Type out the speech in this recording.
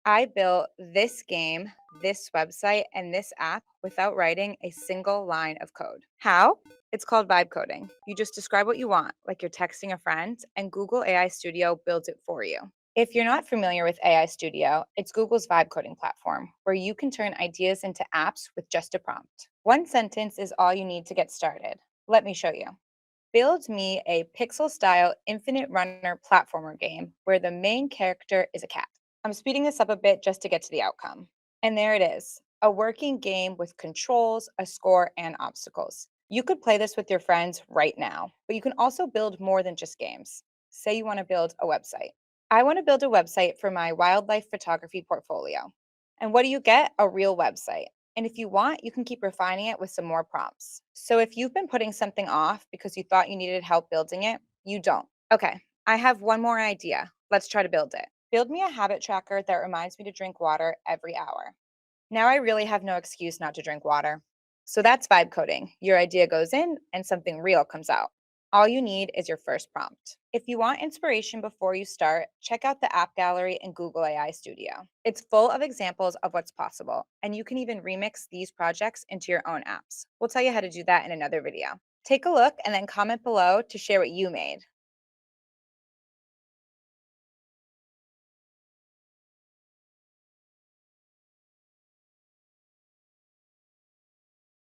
I built this game, this website, and this app without writing a single line of code. How? It's called vibe coding. You just describe what you want, like you're texting a friend, and Google AI Studio builds it for you. If you're not familiar with AI Studio, it's Google's vibe coding platform where you can turn ideas into apps with just a prompt. One sentence is all you need to get started. Let me show you. Build me a pixel style infinite runner platformer game where the main character is a cat. I'm speeding this up a bit just to get to the outcome. And there it is, a working game with controls, a score, and obstacles. You could play this with your friends right now, but you can also build more than just games. Say you want to build a website. I want to build a website for my wildlife photography portfolio. And what do you get? A real website. And if you want, you can keep refining it with some more prompts. So if you've been putting something off because you thought you needed help building it, you don't. Okay, I have one more idea. Let's try to build it. Build me a habit tracker that reminds me to drink water every hour. Now I really have no excuse not to drink water. So that's vibe coding. Your idea goes in and something real comes out. All you need is your first prompt. If you want inspiration before you start, check out the App Gallery in Google AI Studio. It's full of examples of what's possible, and you can even remix these projects into your own apps. We'll tell you how to do that in another video. Take a look and then comment below to share what you made.